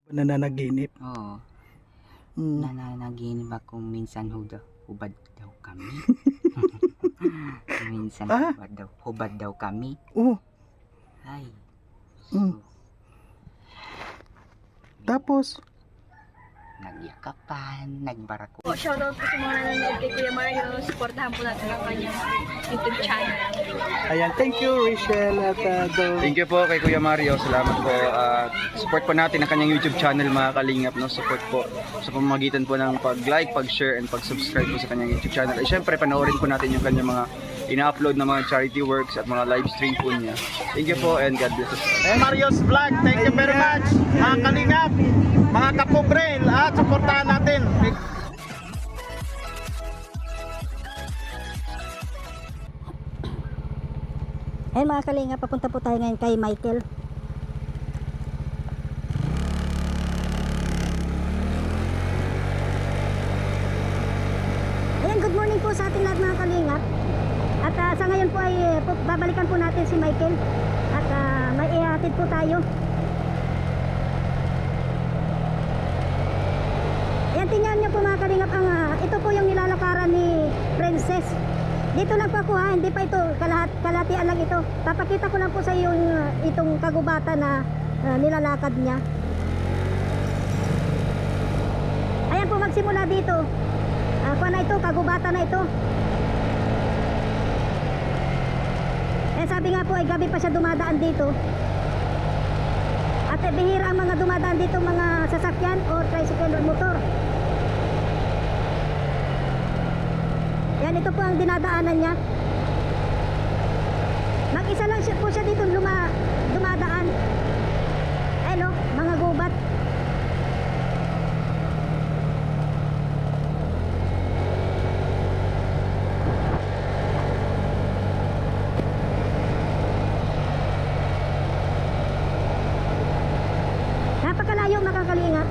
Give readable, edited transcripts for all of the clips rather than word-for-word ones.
Nananaginip. Oo. Mm. Nananaginip akong minsan hubad daw kami. Minsan Ah? hubad daw kami. Oh. Ay. Mm. Tapos, Nagyakapan, nagbarako. Po, shoutout po sa mga nanonood kay Kuya Mario. Supportahan po natin ang kanyang YouTube channel. ayan, thank you Rachel at Thank you po kay Kuya Mario. Salamat po. Support po natin ang kanyang YouTube channel mga kalingap. No? Support po sa pamamagitan po ng pag-like, pag-share, and pag-subscribe po sa kanyang YouTube channel. At syempre, panoorin po natin yung kanyang mga ina-upload na mga charity works at mga live stream po niya. Thank you po and God bless us. Mario's Vlog, thank you very much. Mga kalingap, mga kapobre, lahat suportahan natin. Ayun mga kalinga, papunta po tayo ngayon kay Michael. Ayan, good morning po sa ating lahat mga kalinga. At sa ngayon po ay babalikan po natin si Michael. At may ihatid po tayo. Ayan, tingnan niyo po mga kalingap, ito po yung nilalakaran ni Princess. Dito lang po ako ha, hindi pa ito, kalahatian lang ito. Papakita ko lang po sa iyo itong kagubatan na nilalakad niya. Ayan po, magsimula dito. Kuha na ito, kagubatan na ito. Eh sabi nga po ay gabi pa siya dumadaan dito. At bihira ang mga dumadaan dito, mga sasakyan o tricycle or motor. Yan, ito po ang dinadaanan niya. Mag-isa lang po siya dito dumadaan. Ayun o, mga gubat. Napakalayo mga kalinga.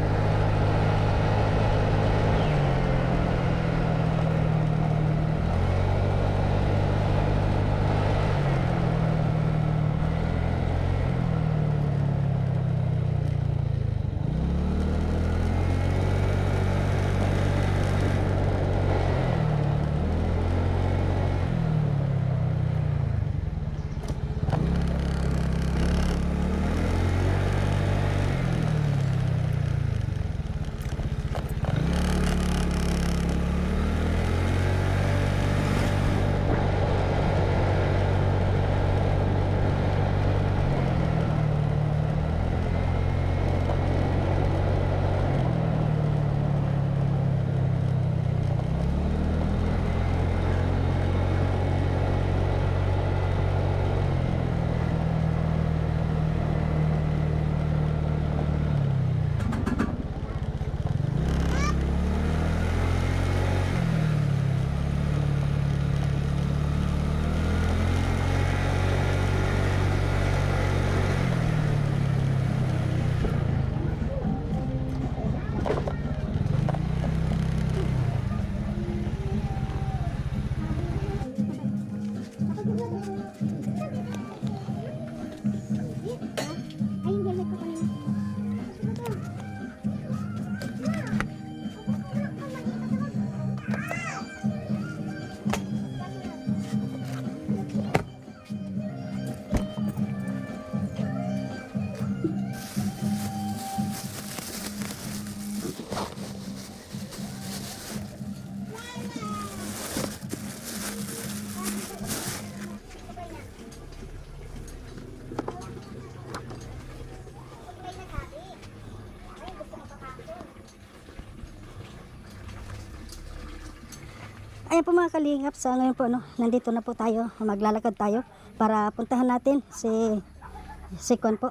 Ayan po mga kalingap, sa ngayon po nandito na po tayo, maglalakad tayo para puntahan natin si Kon po,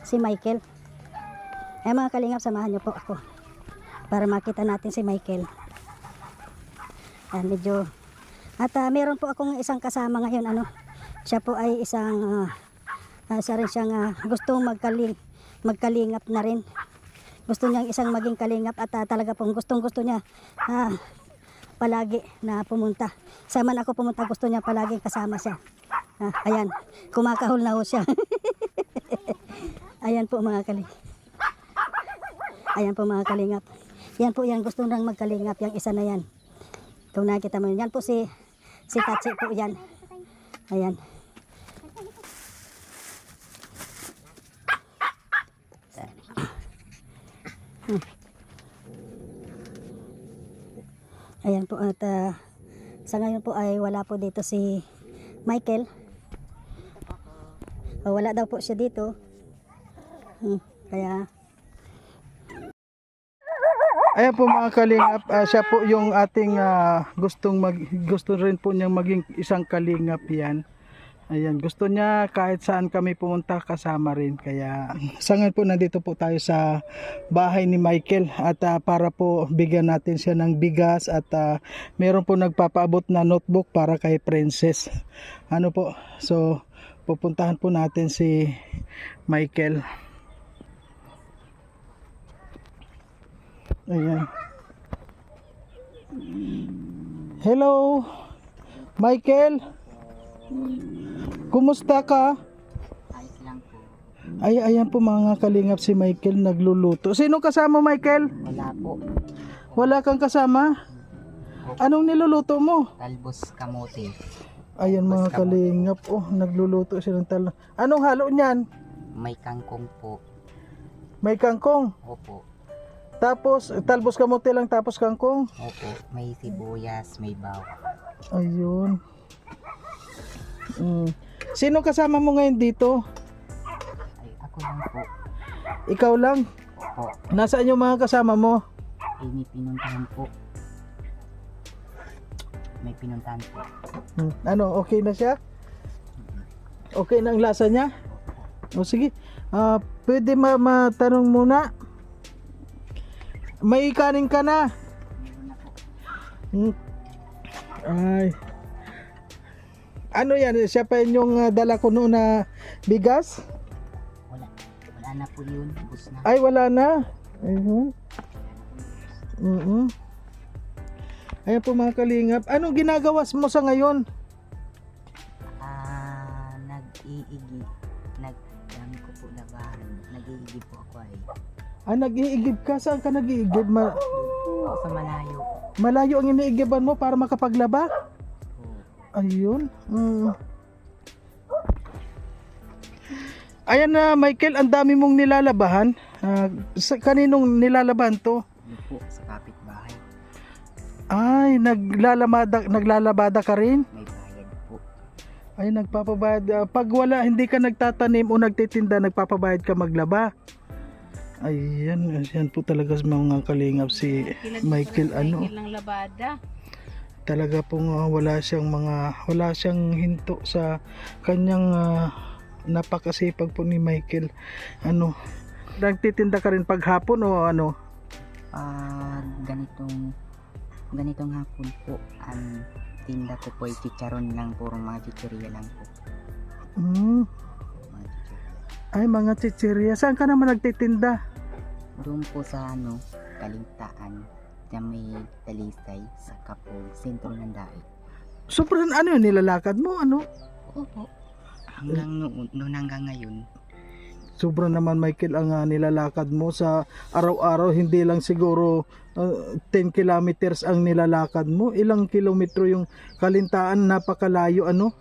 si Michael. Ayan mga kalingap, samahan niyo po ako para makita natin si Michael. Ayan, medyo, at meron po akong isang kasama ngayon, siya po ay isang, isa rin siyang gustong magkalingap na rin. Gusto niyang isang maging kalingap at talaga pong gustong gusto niya palagi na pumunta. Saman ako pumunta, gusto niya palagi kasama siya. Ayan, kumakahol na ho siya. Ayan po mga kali. Ayan po mga kalingap. Yan po yan, gusto nang magkalingap, yung isa na yan. Kung nakita mo yan po si Tatsi po yan. Ayan. Ayan po at sa ngayon po ay wala po dito si Michael. Wala daw po siya dito. Kaya Ayan po mga kalingap, siya po yung ating gusto rin po niyang maging isang kalingap yan. Ayan, gusto niya kahit saan kami pumunta kasama rin. Kaya sa ngayon po nandito po tayo sa bahay ni Michael at para po bigyan natin siya ng bigas at meron po nagpapaabot na notebook para kay Princess. Ano po, so pupuntahan po natin si Michael. Ayan. Hello, Michael. Kumusta ka? Ayos lang po. Ay, ayan po mga kalingap, si Michael nagluluto. Sino kasama, Michael? Wala po. Wala kang kasama? Anong niluluto mo? Talbos kamote. Ayan mga kalingap, oh, nagluluto siya ng talo. Anong halo niyan? May kangkong po. May kangkong. Opo. Tapos, talbos kamote lang tapos kangkong. Opo. May sibuyas, may bawang. Ayun. Sino kasama mo ngayon dito? Ay, ako lang po. Ikaw lang? Opo. Nasaan yung mga kasama mo? Ay, may pinuntahan po. May pinuntahan po. Ano, okay na siya? Okay na ang lasa niya? O sige, pwede matanong muna. May kanin ka na? Ay. Ano yan? Siya pa yun yung dala ko noon na bigas? Wala. Wala na po yun. Bus na. Ay, wala na. Ayun. Ayan po mga kalingap. Anong ginagawa mo sa ngayon? Nag-iigi. Nagdami ko po labahan. Nag-iigi po ako ay. Nag-iigib ka? Saan ka nag-iigib? Sa malayo. Malayo ang iniigiban mo para makapaglaba? Po. Ayun. Ayan na Michael, ang dami mong nilalabahan. Kaninong nilalabahan to? Ano po, sa kapitbahay. Ay, naglalabada ka rin? May bayad po. Ay, nagpapabayad. Pag wala, hindi ka nagtatanim o nagtitinda, nagpapabayad ka maglaba. Ayan, yan po talaga mga kalingap si Michael. Ano? Ng labada. Talaga pong wala siyang hinto sa kanyang napakasipag po ni Michael. Ano? Nagtitinda ka rin paghapon o ano? Ganitong hapon po, ang tinda ko po ay chicharon lang, purong mga chichirya lang po. Mga chichirya. Ay, mga chichirya. Saan ka naman nagtitinda? Doon po sa Kalintaan, na may Talisay, sa Kapog, sentro ng Daig. Sobrang ano yun, nilalakad mo, ano? Opo. Hanggang noon hanggang ngayon. Sobrang naman Michael ang nilalakad mo sa araw-araw, hindi lang siguro 10 kilometers ang nilalakad mo. Ilang kilometro yung Kalintaan, napakalayo ano?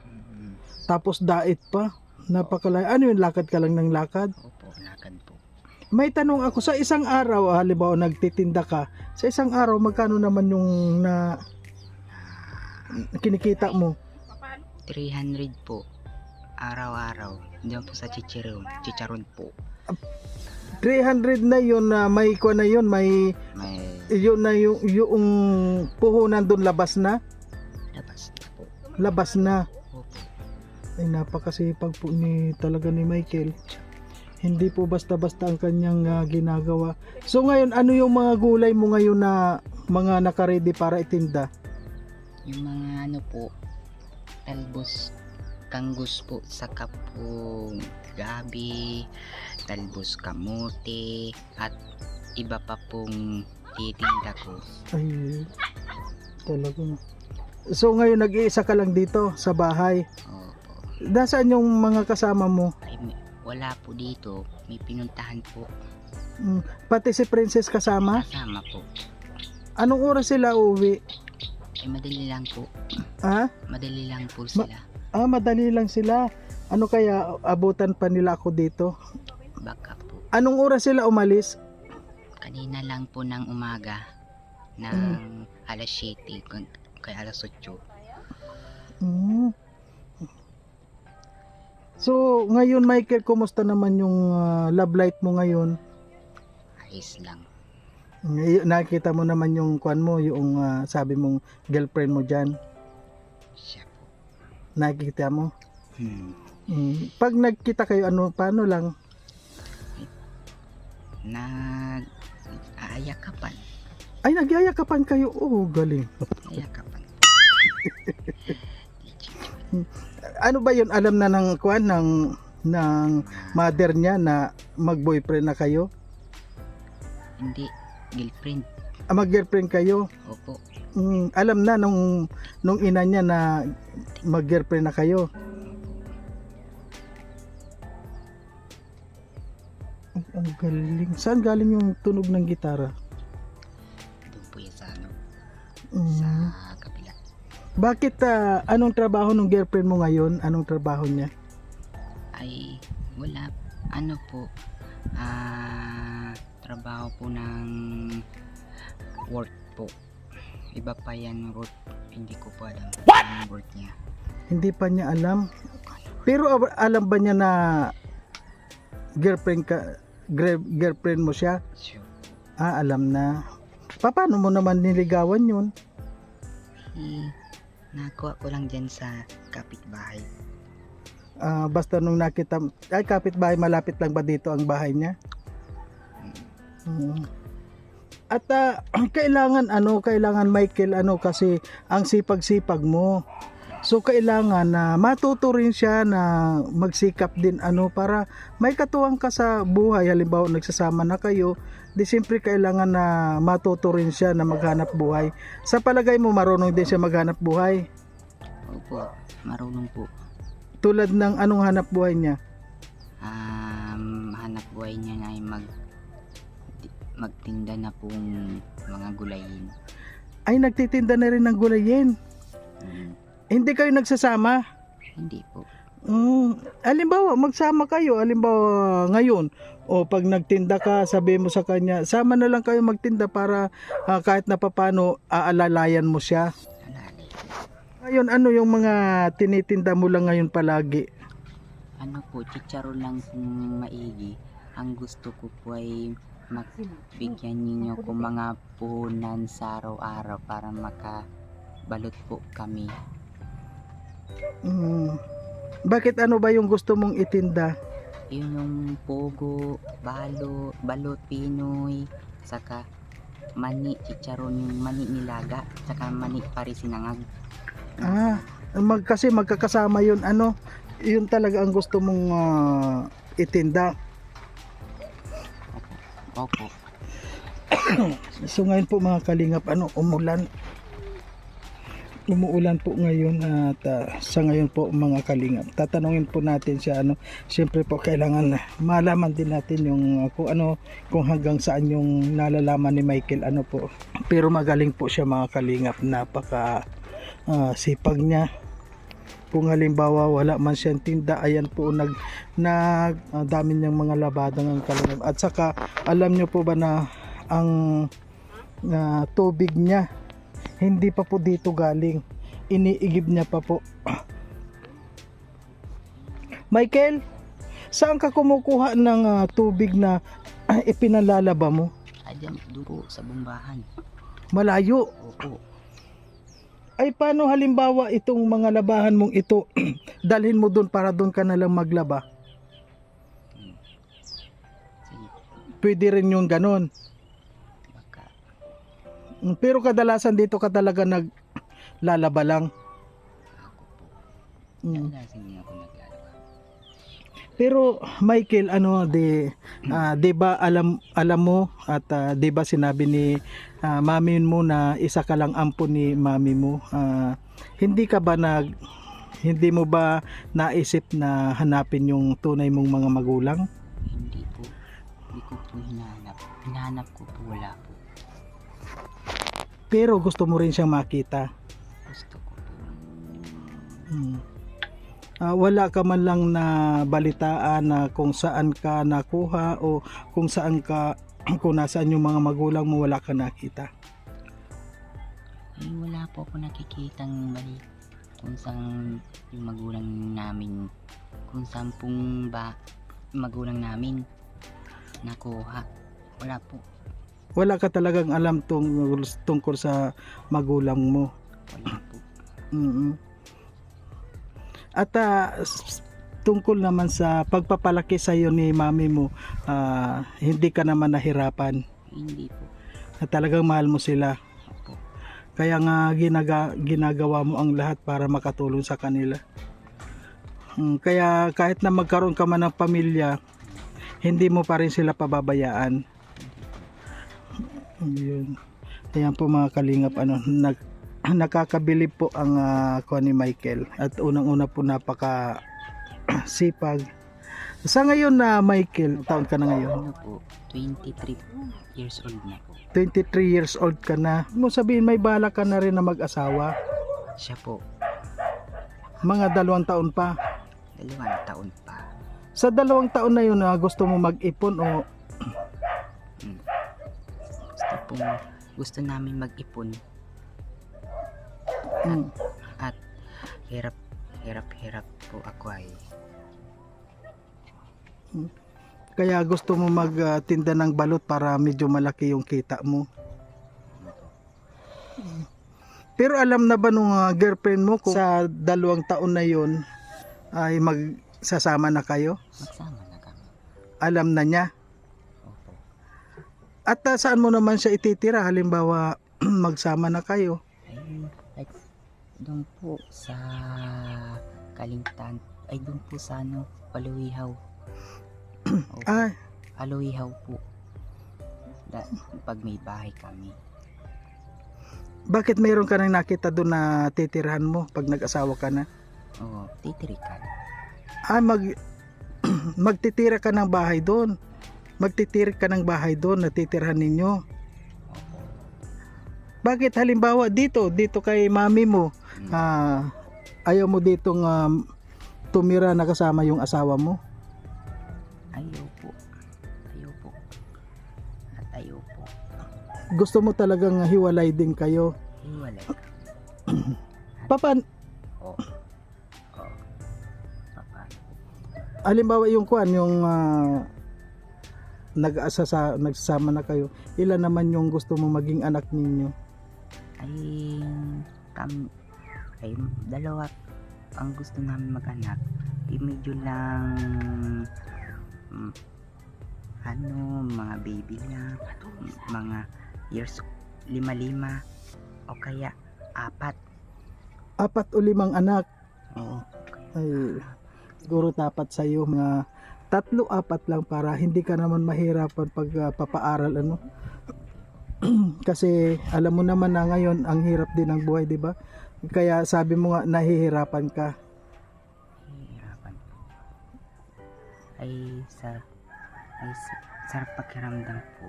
Tapos Daet pa, napakalayo. Ano yun, lakad ka lang ng lakad? Opo, lakad po. May tanong ako, sa isang araw, halimbawa nagtitinda ka, sa isang araw magkano naman yung kinikita mo? 300 po. Araw-araw. Diyan po sa chicharon po. 300 na yun na may kuha na yun, may yun na yung puhunan doon labas na? Labas na po. Labas na. Opo. Ay napakasipag po talaga ni Michael. Hindi po basta-basta ang kanyang ginagawa. So ngayon, ano yung mga gulay mo ngayon na mga naka-ready para itinda? Yung mga ano po, talbos kanggus po, saka po gabi, talbos kamote, at iba pa pong titinda ko. Ay, talaga. So ngayon nag-iisa ka lang dito sa bahay. Opo. Nasaan yung mga kasama mo? Ay, wala po dito. May pinuntahan po. Pati si Princess kasama? Kasama po. Anong oras sila uuwi? Madali lang po. Ha? Madali lang po sila. Madali lang sila. Ano kaya abutan pa nila ako dito? Baka po. Anong oras sila umalis? Kanina lang po ng umaga ng alas 7 kay alas 8. Mm. So, ngayon Michael, kumusta naman yung love life mo ngayon? Ayos lang. Nakita mo naman yung kwan mo, yung sabi mong girlfriend mo dyan. Siya po. Nakikita mo? Pag nagkita kayo, paano lang? Aayakapan. Ay, nagyayakapan kayo. Oh, galing. Aayakapan. Ano ba yun? Alam na ng kwan, ng mother niya na mag-boyfriend na kayo? Hindi. Girlfriend. Mag-girlfriend kayo? Opo. Alam na nung ina niya na mag-girlfriend na kayo? Ang galing. Saan galing yung tunog ng gitara? Doon po yan sa sa kabila. Bakit anong trabaho ng girlfriend mo ngayon? Anong trabaho niya? Ay wala. Ano po? Trabaho po ng work po. Iba pa yan work. Hindi ko pa alam ang work niya. Hindi pa niya alam. Pero alam ba niya na girlfriend mo siya? Sure. Alam na. Paano mo naman niligawan yun? Nakuha ko lang dyan sa kapitbahay. Basta nung nakita, kapitbahay, malapit lang ba dito ang bahay niya? At kailangan Michael, kasi ang sipag-sipag mo. So kailangan na matuto rin siya na magsikap din para may katuwang ka sa buhay. Halimbawa nagsasama na kayo, di siyempre kailangan na matuto rin siya na maghanap buhay. Sa palagay mo marunong din siya maghanap buhay? Opo, marunong po. Tulad ng anong hanap buhay niya? Hanap buhay niya na ay magtinda na pong mga gulayin. Ay, nagtitinda na rin ng gulayin. Hindi kayo nagsasama? Hindi po. Halimbawa, magsama kayo. Halimbawa, ngayon, o pag nagtinda ka, sabi mo sa kanya, sama na lang kayo magtinda para kahit na papano, aalalayan mo siya. Alali. Ngayon, ano yung mga tinitinda mo lang ngayon palagi? Ano po, chicharon lang kung maigi. Ang gusto ko po ay magbigyan ninyo ko mga puhunan sa araw-araw para makabalot po kami. Bakit ano ba yung gusto mong itinda? Yun yung pogo, balot Pinoy, saka mani, chicharon, yung mani nilaga, saka mani parisinangag. Kasi magkakasama yun, yun talaga ang gusto mong itinda. Opo. So ngayon po mga kalingap, umuulan po ngayon at sa ngayon po mga kalingap, tatanungin po natin siya siyempre po kailangan malaman din natin yung kung hanggang saan yung nalalaman ni Michael po. Pero magaling po siya mga kalingap, napaka sipag niya. Kung halimbawa wala man siyang tinda, ayan po dami niyang mga labadang ang kalingap. At saka alam niyo po ba na ang tubig niya hindi pa po dito galing, iniigib niya pa po. Michael, saan ka kumukuha ng tubig na ipinalalaba mo? Adyan duro sa bumbahan. Malayo. Opo. Ay paano halimbawa itong mga labahan mong ito dalhin mo doon para doon ka na lang maglaba? Sige. Pwede rin yung ganon. Baka. Pero kadalasan dito ka talaga naglalaba lang. Ako po. Kadalasan niya ako naglalaba. Pero Michael, di ba alam mo at di ba sinabi ni mami mo na isa ka lang ampo ni mami mo? Hindi mo ba naisip na hanapin yung tunay mong mga magulang? Hindi po. Hindi ko po hinahanap. hinahanap ko po, wala po. Pero gusto mo rin siyang makita. Gusto ko po. Hmm. Wala ka man lang na balitaan na kung saan ka nakuha o kung saan ka kung nasaan yung mga magulang mo, wala ka nakita. Eh, wala po ako nakikitang balik kung saan yung magulang namin, kung saan pong ba magulang namin nakuha. Wala po. Wala ka talagang alam tungkol sa magulang mo. Wala po. Mm. At tungkol naman sa pagpapalaki sa iyo ni mami mo, hindi ka naman nahirapan. Hindi po. At talagang mahal mo sila. Opo. Kaya nga ginagawa mo ang lahat para makatulong sa kanila. Kaya kahit na magkaroon ka man ng pamilya, hindi mo pa rin sila pababayaan. Yun. Ayan po mga kalingap, nakakabilib po ang ni Michael. At unang-una po napaka sipag. Sa ngayon na Michael, taon ka na ngayon? Ano po? 23 years old na po. 23 years old ka na. Mo sabihin may balak ka na rin na mag-asawa. Siya po, Mga 2 taon pa. 2 taon pa. Sa 2 taon na yun, gusto mo mag-ipon o Gusto namin mag-ipon mm, at hirap po ako ay. kaya gusto mo magtinda ng balot para medyo malaki yung kita mo? Pero alam na ba nung girlfriend mo kung sa 2 taon na yun ay magsasama na kayo? Magsama na kami. Alam na niya? Opo. At saan mo naman siya ititira halimbawa magsama na kayo? Ay, doon po sa Kalintan, ay doon po sa Paluwihaw. Opo. Ah, Paluwihaw po. Pag may bahay kami. bakit mayroon ka nang nakita doon na titirhan mo pag nag-asawa ka na? Oo, titirikan. Magtitira ka ng bahay doon. Magtitira ka ng bahay doon na titirhan ninyo. Opo. Bakit halimbawa dito kay mami mo, ayaw mo ditong tumira na kasama yung asawa mo? Ayaw po. At ayaw po. Gusto mo talagang hiwalay din kayo? Hiwalay. Papan, Oo. Paano? halimbawa yung nagsasama na kayo, ilan naman yung gusto mo maging anak ninyo? Ay 2 ang gusto namin mag-anak. Medyo lang mga baby lang, mga years 5 o kaya 4. 4 o 5 anak? Oo. Ay, siguro dapat sa iyo mga 3-4 lang para hindi ka naman mahirapan pag papaaral kasi alam mo naman na ngayon ang hirap din ng buhay, di ba? Kaya sabi mo nga nahihirapan ka. Hihirapan po. Sa pakiramdam po,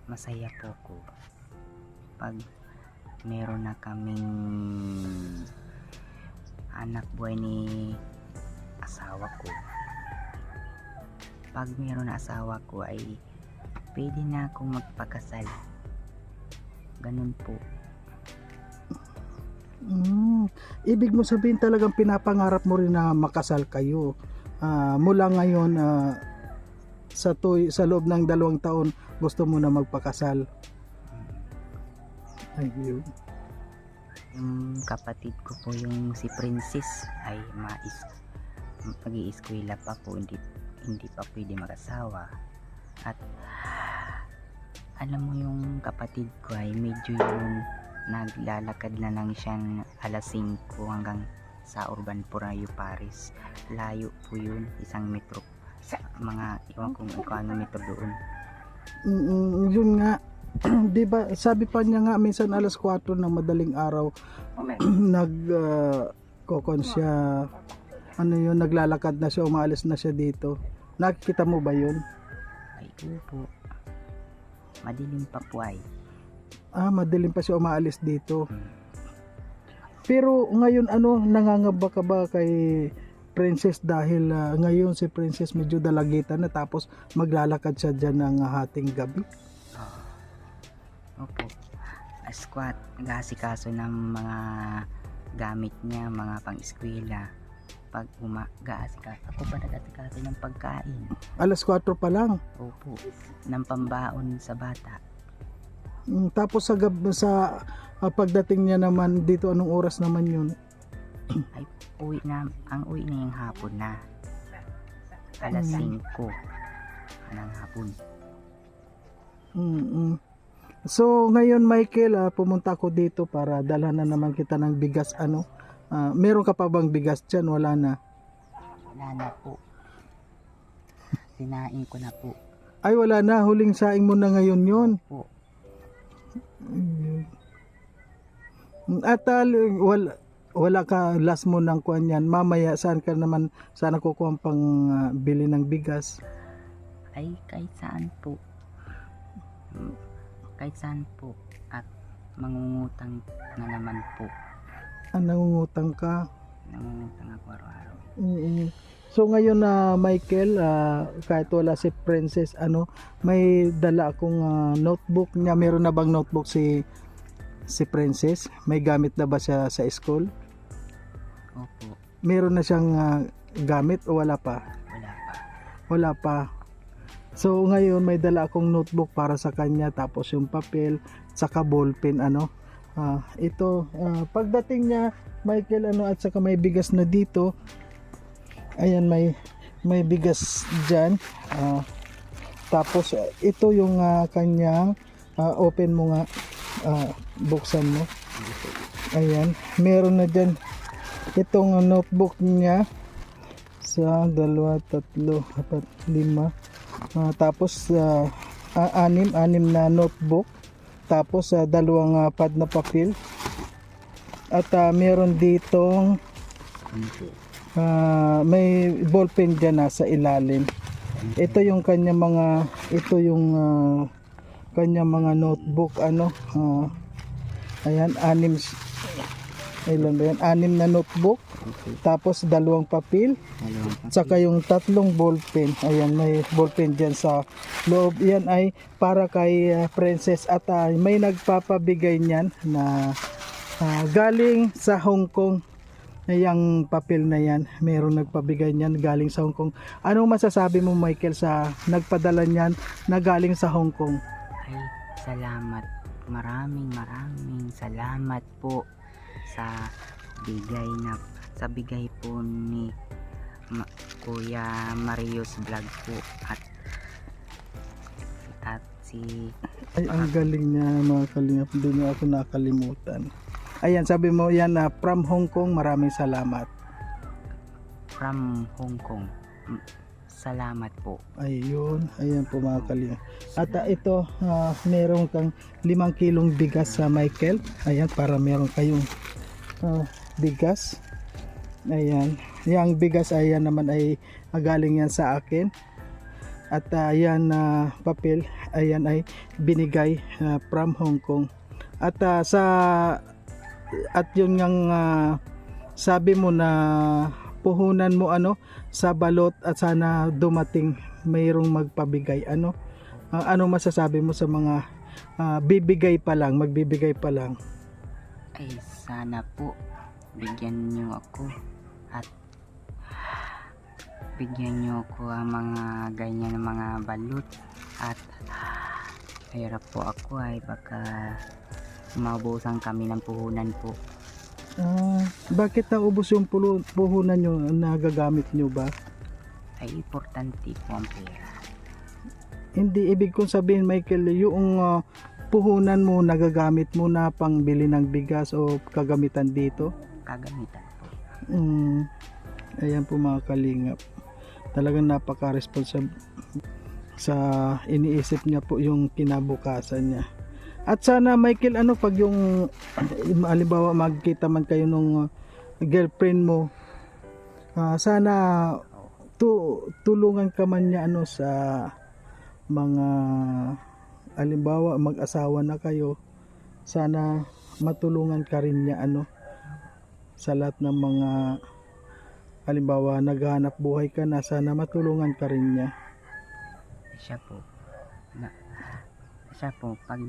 masaya po ko pag meron na kaming anak buhay ni asawa ko. Pag meron na asawa ko ay pwede na akong magpakasal. Ganun po. Ibig mo sabihin talagang pinapangarap mo rin na makasal kayo. Mula ngayon sa loob ng 2 taon gusto mo na magpakasal. Ayun. Yung kapatid ko po, yung si Princess, ay mag-i-eskwela pa po, hindi pa pwede mag-asawa. At alam mo yung kapatid ko ay medyo yung naglalakad na lang siya alas 5 hanggang sa Urban Purayo, Paris. Layo po yun, 1 metro. Mga iwan kung ano metro doon. Yun nga. Di ba sabi pa niya nga minsan alas 4 ng madaling araw kokon siya, naglalakad na siya, umaalis na siya dito. Nakikita mo ba yun? Ay, opo. Madilim pa po ay. Madilim pa siya umaalis dito. Hmm. Pero ngayon ano, nangangamba ka ba kay Princess dahil ngayon si Princess medyo dalagitan na tapos maglalakad siya dyan ng hating gabi? Opo. Squat, nag-aasikaso ng mga gamit niya, mga pang-eskwela. Pag umaga-asikaso, ako pa nag-asikaso ng pagkain. Alas 4 pa lang. Opo. Ng pambaon sa bata. Tapos sa pagdating niya naman dito, anong oras naman yun? Ay, ang uwi na yung hapon na. Alas 5 ng hapon. So ngayon Michael, pumunta ako dito para dalhan na naman kita ng bigas. Meron ka pa bang bigas dyan? Wala na. Wala na po. Sinain ko na po. Ay wala na, huling saing mo na ngayon yun. Po. At wala ka last mo ng kuan yan. Mamaya saan ka naman sana kukuha pang bili ng bigas? Ay, kahit saan po. Kahit saan po. At mangungutang na naman po. Nangungutang ka? Nangungutang ako araw-araw. So ngayon na Michael, kahit wala si Princess, may dala akong notebook niya. Meron na bang notebook si Princess? May gamit na ba siya sa school? Opo. Meron na siyang gamit o wala pa? Wala pa. Wala pa. So ngayon may dala akong notebook para sa kanya, tapos yung papel, saka ballpen. Ito, pagdating niya Michael, at saka may bigas na dito. Ayan, may bigas dyan. Tapos ito yung kanyang open mo nga, buksan mo. Ayan, meron na dyan itong notebook niya. Sa 2, 3, 4, 5. Tapos 6 na notebook. Tapos 2 pad na papel. At meron ditong may ballpen dyan sa ilalim. Ito yung kanya mga notebook. Ayan, 6 na notebook. Tapos 2 papel. Saka yung 3 ballpen. Ayan, may ballpen dyan sa loob. Yan ay para kay Princess. At may nagpapabigay niyan na galing sa Hong Kong. Yung papel na yan, meron nagpabigay niyan galing sa Hong Kong. Anong masasabi mo Michael sa nagpadala niyan na galing sa Hong Kong? Ay, salamat. Maraming salamat po sa bigay po ni Kuya Marius Vlog po at si Ay, ang galing niya mga kalingap. Hindi niya ako nakalimutan. Ayan, sabi mo yan from Hong Kong, maraming salamat. from Hong Kong. Salamat po. Ayun, ayan po mga kalingap. At ito, meron kang 5 kilong bigas sa Michael. Ayan, para meron kayong bigas. Ayan, yung bigas ayan naman ay galing yan sa akin. At yan papel, ayan ay binigay from Hong Kong. At at yun ngang sabi mo na puhunan mo sa balot at sana dumating mayroong magpabigay. Ano masasabi mo sa mga magbibigay pa lang? Ay, sana po bigyan niyo ako at bigyan niyo ako ang mga ganyan mga balot at hirap po ako ay baka maubusan kami ng puhunan po. Bakit naubos yung puhunan nyo? Nagagamit nyo ba? Ay importante po ang pera. Hindi, ibig kong sabihin Michael, yung puhunan mo nagagamit mo na pangbili ng bigas o kagamitan dito? Kagamitan po. Ayan po mga kalingap, talagang napaka-responsible sa iniisip niya po yung kinabukasan niya. At sana Michael, pag yung halimbawa magkita man kayo nung girlfriend mo, sana tulungan ka man niya sa mga halimbawa mag-asawa na kayo, sana matulungan ka rin niya sa lahat ng mga halimbawa naghahanap buhay ka na, sana matulungan ka rin niya. Siya po, pag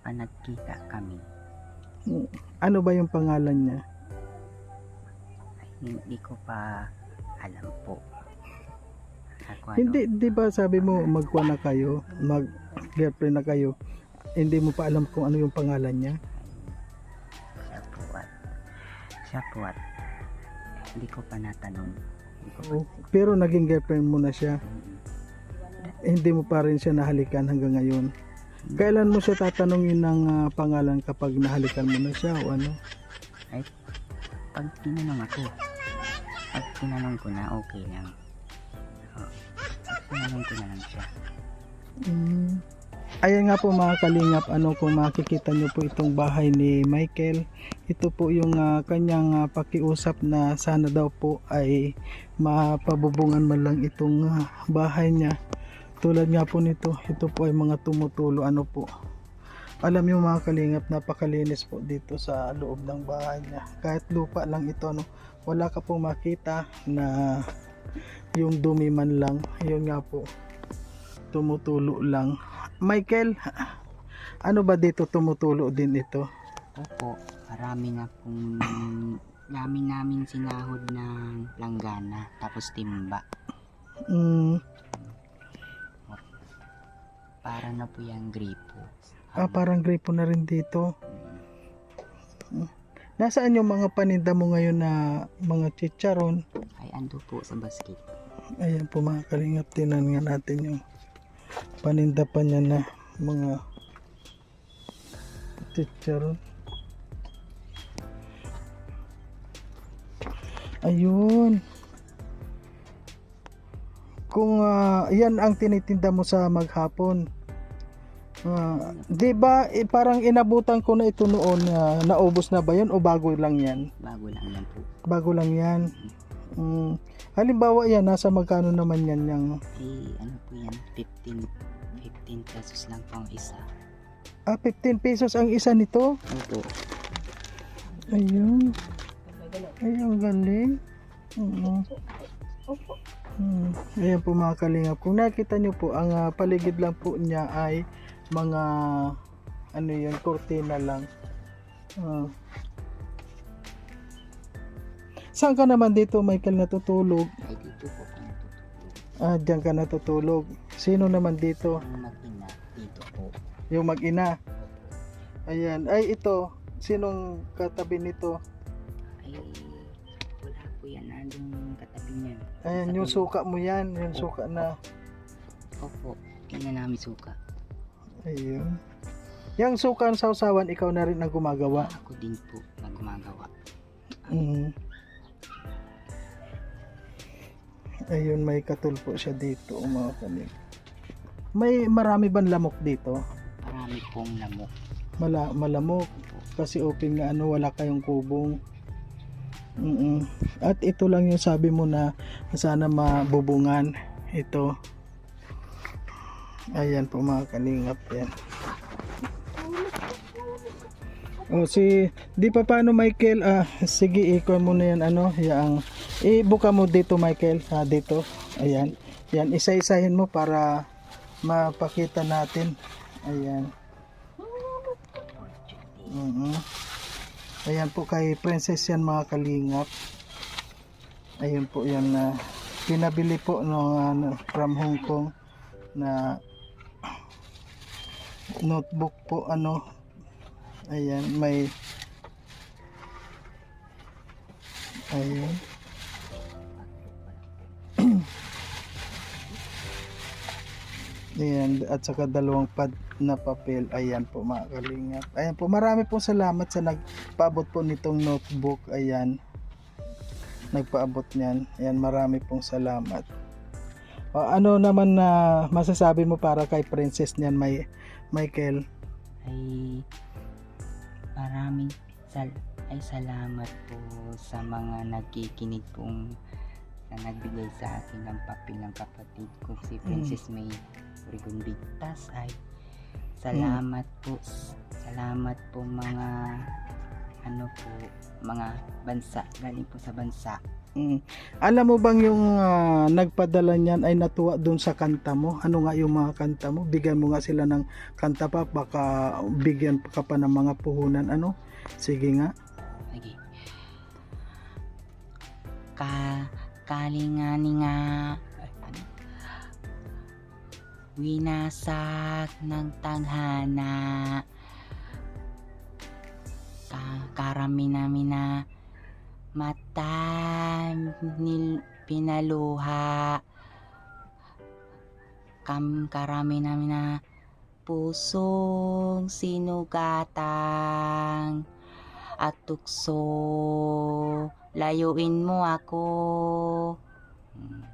nagkita kami, Ano ba yung pangalan niya? hindi ko pa alam po. Hindi, di ba sabi mo magkuha na kayo, mag-girlfriend na kayo, hindi mo pa alam kung ano yung pangalan niya? Siya po at hindi ko pa natanong. Pero naging girlfriend mo na siya, hindi mo pa rin siya nahalikan hanggang ngayon. Kailan mo siya tatanungin ng pangalan kapag nahalikan mo na siya o ano? Ay, pag tinanong ko na, okay lang. Tinanong ko na lang siya. Ayan nga po mga kalingap, kung makikita nyo po itong bahay ni Michael, ito po yung kanyang pakiusap na sana daw po ay mapabubungan man lang itong bahay niya. Tulad nga po nito, ito po ay mga tumutulo, alam nyo mga kalingap, napakalinis po dito sa loob ng bahay niya. Kahit lupa lang ito, wala ka pong makita na yung dumi man lang, yun nga po, tumutulo lang. Michael, ano ba dito tumutulo din ito? Opo, dami namin sinahod ng langgana, tapos timba. Para na po yung gripo. Parang gripo na rin dito. Nasaan yung mga paninda mo ngayon na mga chicharon? Ay, ando po sa basket. Ayan po mga kalingap, tinan nga natin yung paninda pa niya na mga chicharon. Ayun. Kung yan ang tinitinda mo sa maghapon, di ba parang inabutan ko na ito noon, naubos na ba yun o bago lang yan? Bago lang yan po. Bago lang yan. Halimbawa yan, nasa magkano naman yan yung... Ano po yan, 15 pesos lang po ang isa. 15 pesos ang isa nito? Opo. Ayun. Ayun, galing. Ayan po mga kalingap, kung nakita nyo po, ang paligid lang po niya ay mga kortina lang. Saan ka naman dito, Michael, natutulog? Ay, dito po ako natutulog. Diyan ka natutulog. Sino naman dito? Ang mag-ina, dito po. Yung mag-ina. Ayan. Ay, ito. Sinong katabi nito? Ay, wala po yan. Andong katabi niyan. Ayan, yung suka mo yan. Yung suka na. Opo, yan na namin suka. Ayun. Yung suka ng sausawan, ikaw na rin ang gumagawa. Ako din po na gumagawa. Ayun, may katulpo siya dito, mga kanil. May marami bang lamok dito? Marami pong lamok. Malamok. Kasi open nga, wala kayong kubong. At ito lang yung sabi mo na sana mabubungan. Ito. Ayan po mga kalingap yan. Di pa paano Michael, sige ikaw mo na yan, yang ibuka mo dito Michael, dito, ayan, yan, isa-isahin mo para mapakita natin, ayan. Ayan po kay Princess yan mga kalingap. Ayun po yan na pinabili po from Hong Kong na notebook po ayan, may ayun. Ayan, at saka dalawang pad na papel. Ayan po mga kalingap. Ayan po, marami pong salamat sa nagpaabot po nitong notebook. Ayan, nagpaabot niyan. Ayan, marami pong salamat. Ano naman na masasabi mo para kay Princess niyan, Michael? Ay salamat po sa mga nagkikinig pong na nagbigay sa akin ng papel ng kapatid ko si Princess May Rigondictas. Ay Salamat po. Salamat po mga mga bansa, galing po sa bansa. Alam mo bang yung nagpadala niyan ay natuwa doon sa kanta mo? Ano nga yung mga kanta mo? Bigyan mo nga sila ng kanta pa, baka bigyan ka pa ng mga puhunan. Ano? Sige nga. Lagi. Kalingani nga. Winasak ng tanghana. Karami namin na mata pinaluha. Karami namin na pusong sinugatang at tukso. Layuin mo ako.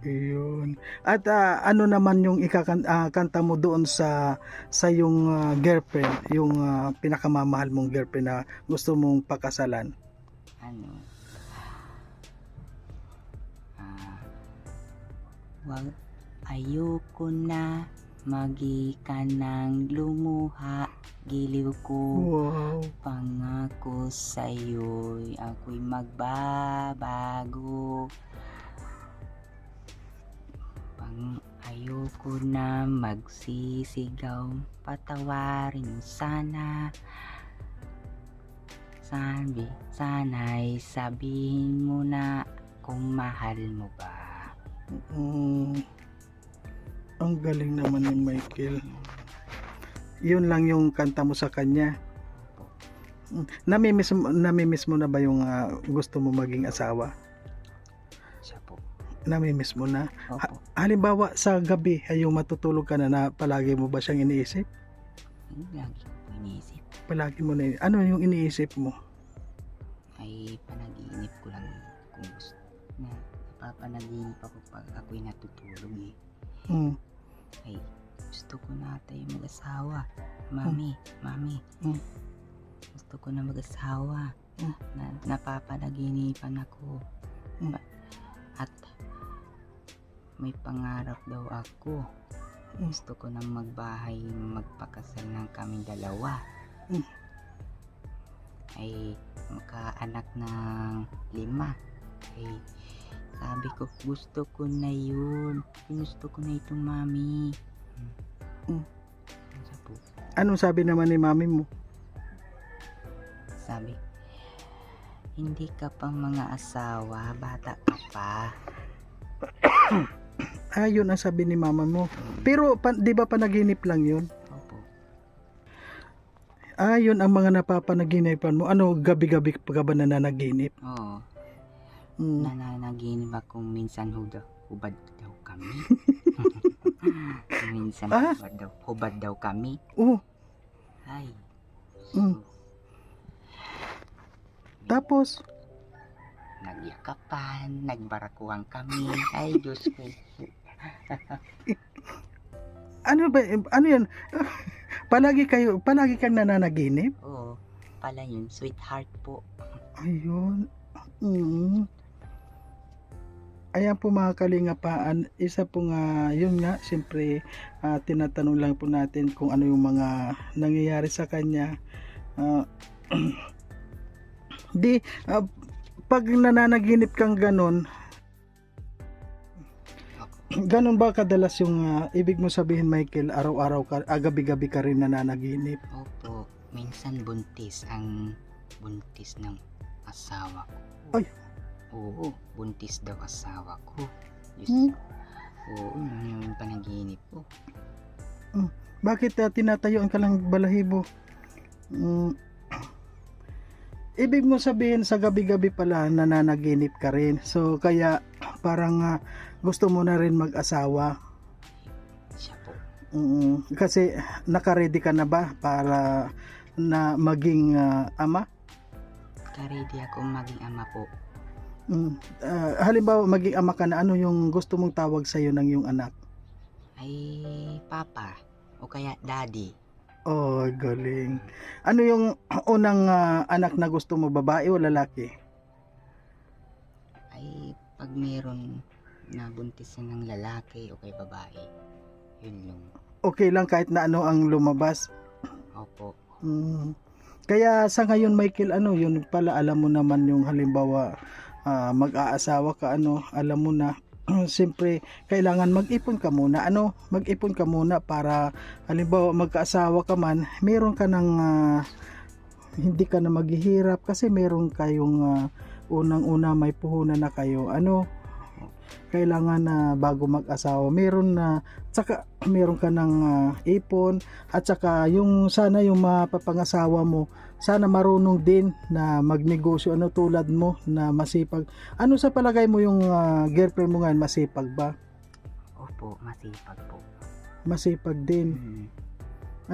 Ayun. At ano naman yung kanta mo doon sa yung girlfriend, yung pinakamamahal mong girlfriend na gusto mong pakasalan? Wag ayoko na magikan ng lumuha, giliw ko. Wow. Pangako sa'yo'y ako'y magbabago. Ayoko na magsisigaw, patawarin mo sana. Sana'y sabihin mo na kung mahal mo ba. Ang galing naman ni Michael. Yun lang yung kanta mo sa kanya. Namimiss mo na ba yung gusto mo maging asawa? Siya po. Namimiss mo na? Opo. Halimbawa sa gabi ay yung matutulog ka na palagi mo ba siyang iniisip? Lagi ko po iniisip. Palagi mo na. Ano yung iniisip mo? Ay panaginip ko lang kung gusto na napapanaginip ako pag ako'y natutulog eh. Ay gusto ko na tayo mag-asawa. Mami. Gusto ko na mag-asawa. Napapanaginipan ako. At may pangarap daw ako. Gusto ko na magbahay, magpakasal ng kaming dalawa. Ay makaanak ng 5. Ay sabi ko gusto ko na yun. Gusto ko na itong mami. Anong sabi naman ni mami mo? Sabi, hindi ka pa mga asawa, bata ka pa. Yun ang sabi ni mama mo. Pero di ba panaginip lang yun? Opo. Yun ang mga napapanaginipan mo. Ano, gabi-gabi ka ba nananaginip? Oo. Nananaginip ako minsan hubad daw kami. Minsan hubad daw kami. Oo. Ay. Tapos? Nagyakapan, nagbarakuhan kami. Ay, Diyos ko. Ano yun? Palagi kang nananaginip? Oo. Pala yun, sweetheart po. Ayun. Ayan po mga kalingapaan, isa po nga, yun nga, siyempre tinatanong lang po natin kung ano yung mga nangyayari sa kanya. Pag nananaginip kang ganon ba kadalas yung ibig mo sabihin, Michael, araw-araw ka, gabi-gabi ka rin nananaginip? Opo, minsan buntis ng asawa ko. Ay. Oo, buntis daw asawa ko. Oo, yun yung panaginip ko. Bakit tinatayuan ka lang balahibo? Ibig mo sabihin sa gabi-gabi pala nananaginip ka rin. So kaya parang gusto mo na rin mag-asawa. Siya po. Kasi naka-ready ka na ba para na maging ama? Naka-ready ako maging ama po. Halimbawa maging ama ka na, ano yung gusto mong tawag sa'yo ng iyong anak? Ay papa o kaya daddy. Oh, galing. Ano yung unang anak na gusto mo, babae o lalaki? Ay pag meron na buntisan ng lalaki o kay babae, yun lang. Okay lang kahit na ano ang lumabas? Opo. Kaya sa ngayon Michael, ano yun pala, alam mo naman yung halimbawa mag-aasawa ka, alam mo na siyempre kailangan mag-ipon ka muna, mag-ipon ka muna para halimbawa magkaasawa ka man, meron ka ng hindi ka na maghihirap kasi meron kayong unang-una may puhunan na kayo, kailangan na bago mag-asawa meron na, tsaka meron ka ng ipon, at saka yung sana yung mapapangasawa mo sana marunong din na magnegosyo, tulad mo na masipag. Sa palagay mo yung girlfriend mo ngayon, masipag ba? Opo, masipag po. Masipag din.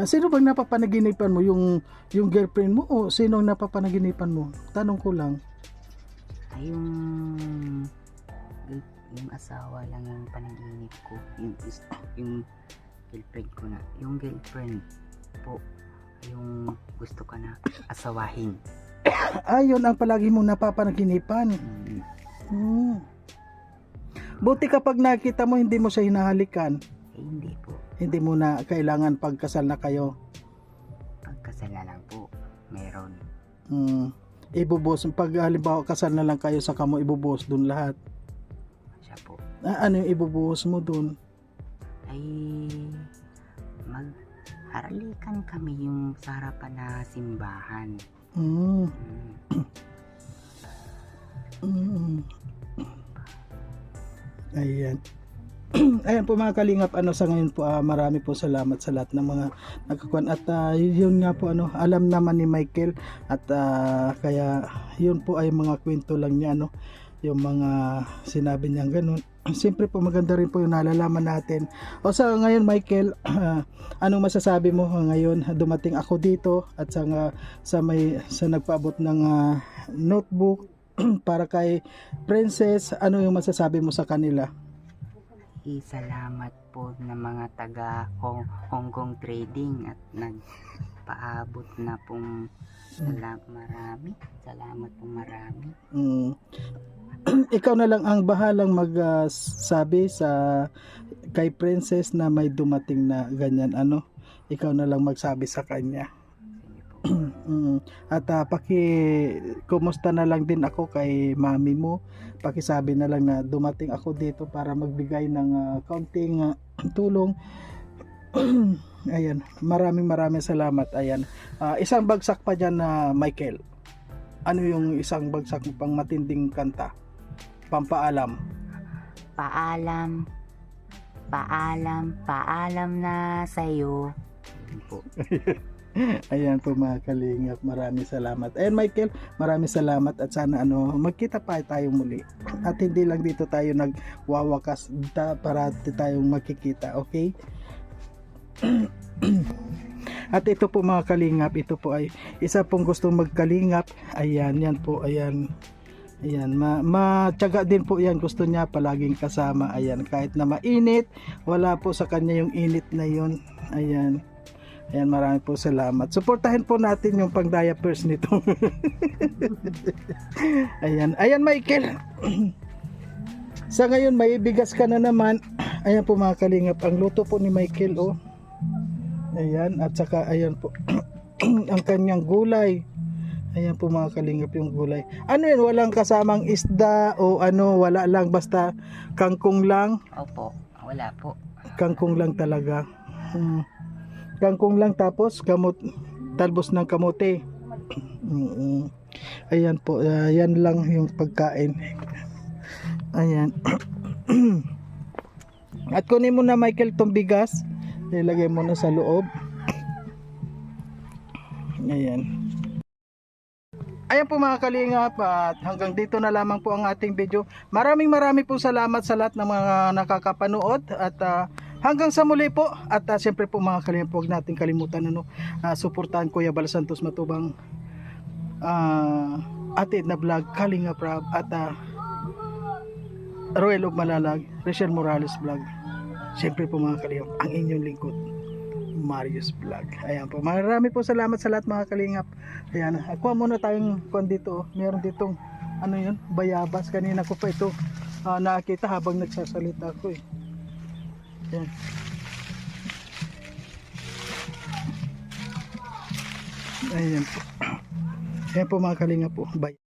Sino bang napapanaginipan mo, yung girlfriend mo o sino napapanaginipan mo? Tanong ko lang. Ay, yung asawa lang yung panaginip ko, yung girlfriend ko na, yung girlfriend po yung gusto ka na asawahin. Ayun ang palagi mo napapanaginipan. Buti kapag nakita mo hindi mo siya hinahalikan. Hindi po. Hindi mo na kailangan pagkasal na kayo. Pagkasal na lang po meron. Ibubos pag halimbawa kasal na lang kayo, saka mo ibubuhos dun lahat. Siya po. Ano yung ibubuhos mo dun? Ay magharalikan kami yung sa harapan na simbahan. Ayan. Ayan po mga kalingap, sa ngayon po marami po salamat sa lahat ng mga nagkakuan, at yun nga po, alam naman ni Michael, at kaya yun po ay mga kwento lang niya, yung mga sinabi niya ganun. Siyempre po maganda rin po yung nalalaman natin. O sa ngayon Michael, anong masasabi mo ngayon dumating ako dito at sa nagpaabot ng notebook para kay Princess, ano yung masasabi mo sa kanila? Salamat po ng mga taga Hong Kong Trading at nagpaabot na pong marami. Salamat po marami. Ikaw na lang ang bahalang magsabi sa kay Princess na may dumating na ganyan, ikaw na lang magsabi sa kanya. At kumusta na lang din ako kay mami mo, pakisabi na lang na dumating ako dito para magbigay ng kaunting tulong. Ayan, maraming salamat. Ayan, isang bagsak pa dyan na Michael. Ano yung isang bagsak pang matinding kanta? Pampaalam. Paalam na sa'yo. Ayan po mga kalingap, maraming salamat. And Michael, maraming salamat, at sana magkita pa tayo muli. At hindi lang dito tayo nagwawakas, para tayong magkikita, okay? At ito po mga kalingap, ito po ay isa pong gustong magkalingap. Ayan, yan po, ayan. Ayan, matyaga din po yan, gusto niya palaging kasama. Ayan, kahit na mainit, wala po sa kanya yung init na yun. Ayan. Ayan, maraming po salamat. Suportahin po natin yung pang diapers nito. Ayan Michael. Sa ngayon may bigas ka na naman. Ayan po mga kalingap, ang luto po ni Michael, Ayan, at saka ayan po ang kanyang gulay. Ayan po mga kalingap yung gulay. Ano yun, walang kasamang isda o wala lang, basta kangkong lang? Opo, wala po. Kangkong lang talaga. Kangkong lang, tapos talbos ng kamote. Ayan po, yan lang yung pagkain. Ayan. At kunin mo na Michael tong bigas, ilagay mo na sa loob. Ayan. Ayan po mga kalingap, at hanggang dito na lamang po ang ating video. Maraming po salamat sa lahat ng mga nakakapanood, at hanggang sa muli po. At siyempre po mga kalingap, huwag natin kalimutan suportahan Kuya Bal Santos Matubang, Ate Edna Vlog, Kalingap Rab, at Roel of Malalag, Rachel Morales Vlog. Siyempre po mga kalingap, ang inyong lingkod, Marius Vlog. Ayan po, marami po salamat sa lahat mga kalingap. Ayan, kuha muna tayong dito. Meron ditong bayabas. Kanina ko pa ito nakita habang nagsasalita ko Ayan. Ayan po. Ayan po mga kalingap po. Bye.